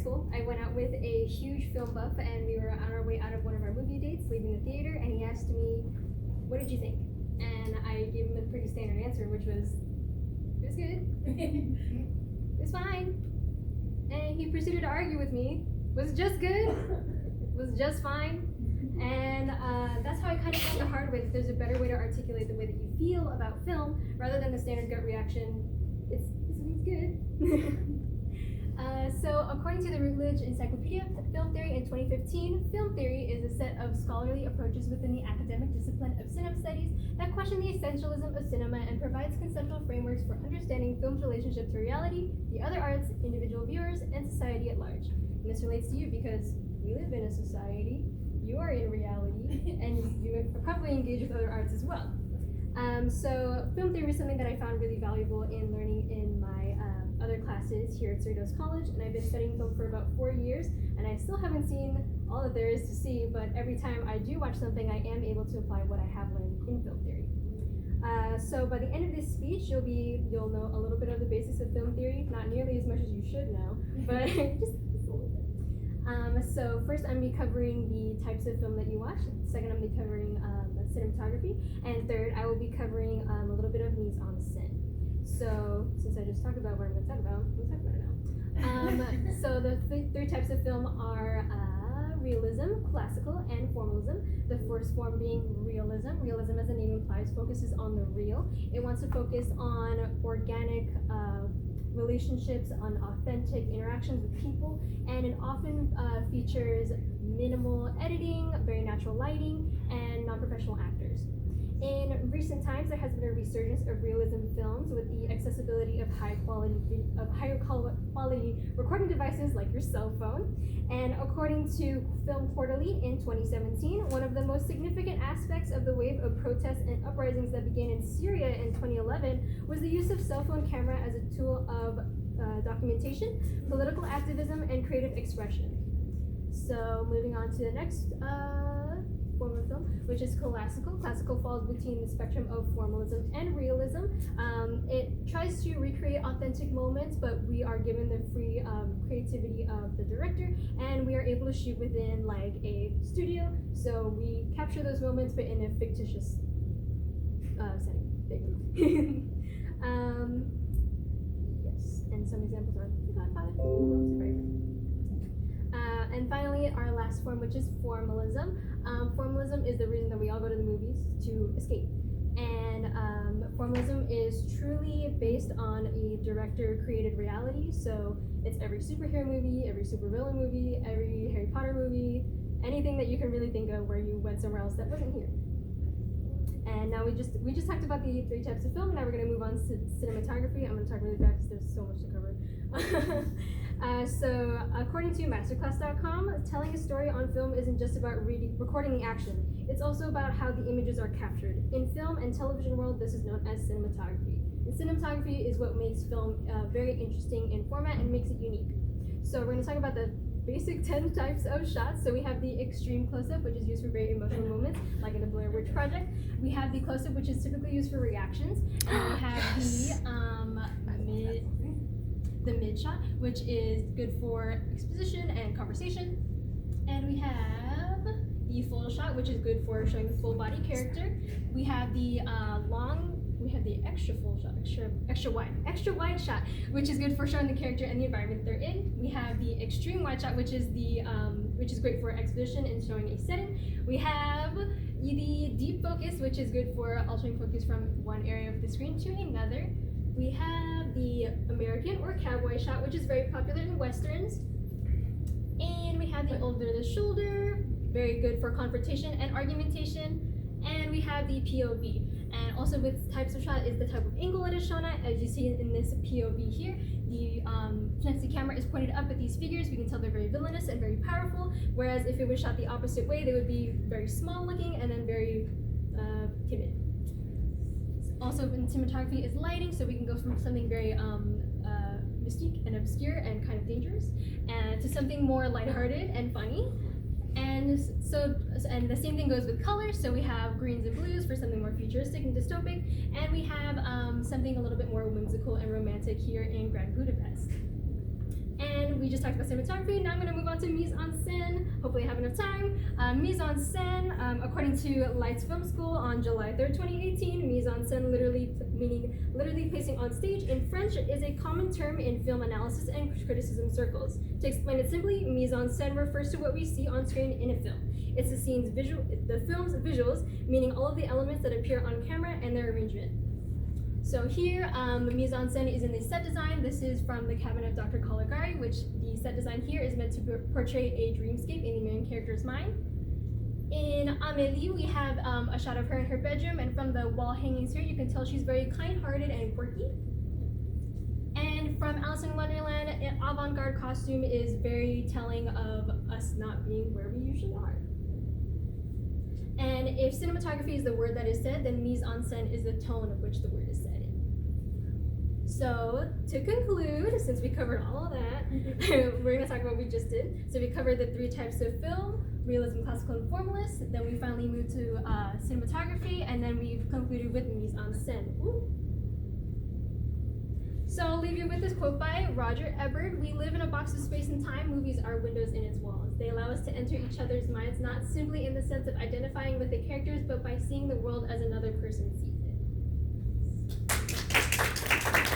school, I went out with a huge film buff, and we were on our way out of one of our movie dates, leaving the theater, and he asked me, "What did you think?" And I gave him a pretty standard answer, which was, "It was good." "It was fine." And he proceeded to argue with me. Was it just good? Was it just fine? And that's how I kind of learned the hard way that there's a better way to articulate the way that you feel about film rather than the standard gut reaction. It's good. So according to the Routledge Encyclopedia of Film Theory in 2015, film theory is a set of scholarly approaches within the academic discipline of cinema studies that question the essentialism of cinema and provides conceptual frameworks for understanding film's relationship to reality, the other arts, individual viewers, and society at large. And this relates to you because we live in a society, you are in reality, and you probably engage with other arts as well. So film theory is something that I found really valuable in learning in my other classes here at Cerritos College, and I've been studying film for about 4 years, and I still haven't seen all that there is to see, but every time I do watch something, I am able to apply what I have learned in film theory. So by the end of this speech, you'll know a little bit of the basics of film theory, not nearly as much as you should know, but just a little bit. So first I'm going to be covering the types of film that you watch. Second, I'm going to be covering cinematography. And third, I will be covering a little bit of mise en scène. So since I just talked about what I'm going to talk about, I'm going to talk about it now. So the three types of film are realism, classical, and formalism. The first form being realism. Realism, as the name implies, focuses on the real. It wants to focus on organic relationships, on authentic interactions with people, and it often features minimal editing, very natural lighting, and non-professional actors. In recent times, there has been a resurgence of realism films with the accessibility of higher quality recording devices like your cell phone. And according to Film Quarterly in 2017, one of the most significant aspects of the wave of protests and uprisings that began in Syria in 2011 was the use of cell phone camera as a tool of documentation, political activism, and creative expression. So moving on to the next form of film, which is classical. Classical falls between the spectrum of formalism and realism. It tries to recreate authentic moments, but we are given the free creativity of the director, and we are able to shoot within like a studio. So we capture those moments, but in a fictitious setting. Yes, and some examples are The Godfather. And finally, our last form, which is formalism. Formalism is the reason that we all go to the movies, to escape. And formalism is truly based on a director-created reality. So it's every superhero movie, every supervillain movie, every Harry Potter movie, anything that you can really think of where you went somewhere else that wasn't here. And now we just talked about the three types of film, and now we're going to move on to cinematography. I'm going to talk really fast because there's so much to cover. So according to masterclass.com, telling a story on film isn't just about recording the action. It's also about how the images are captured. In film and television world, this is known as cinematography. And cinematography is what makes film very interesting in format and makes it unique. So we're going to talk about the basic 10 types of shots. So we have the extreme close-up, which is used for very emotional moments, like in the Blair Witch Project. We have the close-up, which is typically used for reactions. And we have the mid shot, which is good for exposition and conversation. And we have the full shot, which is good for showing the full body character. We have the extra full shot, extra wide shot, which is good for showing the character and the environment they're in. We have the extreme wide shot, which is great for exposition and showing a setting. We have the deep focus, which is good for altering focus from one area of the screen to another. We have the American or cowboy shot, which is very popular in westerns. And we have the over the shoulder, very good for confrontation and argumentation. And we have the POV. And also with types of shot is the type of angle it is shown at. As you see in this POV here, since the camera is pointed up at these figures, we can tell they're very villainous and very powerful. Whereas if it was shot the opposite way, they would be very small looking and then very timid. Also in cinematography is lighting, so we can go from something very mystique and obscure and kind of dangerous, and to something more lighthearted and funny. And the same thing goes with colors. So we have greens and blues for something more futuristic and dystopic, and we have something a little bit more whimsical and romantic here in Grand Budapest. And we just talked about cinematography. Now I'm going to move on to mise en scène. Hopefully I have enough time. Mise en scène, according to Lights Film School on July 3rd, 2018, mise en scène meaning literally placing on stage in French is a common term in film analysis and criticism circles. To explain it simply, mise en scène refers to what we see on screen in a film. It's the film's visuals, meaning all of the elements that appear on camera and their arrangement. So here, mise en scène is in the set design. This is from the Cabinet of Dr. Caligari, which the set design here is meant to portray a dreamscape in the main character's mind. In Amélie, we have a shot of her in her bedroom, and from the wall hangings here, you can tell she's very kind-hearted and quirky. And from Alison in Wonderland, an avant-garde costume is very telling of us not being where we usually are. And if cinematography is the word that is said, then mise en scène is the tone of which the word is said in. So, to conclude, since we covered all of that, we're going to talk about what we just did. So we covered the 3 types of film: realism, classical, and formalist. Then we finally moved to cinematography, and then we've concluded with mise en scène. Ooh. So I'll leave you with this quote by Roger Ebert: "We live in a box of space and time. Movies are windows in its walls. They allow us to enter each other's minds, not simply in the sense of identifying with the characters, but by seeing the world as another person sees it."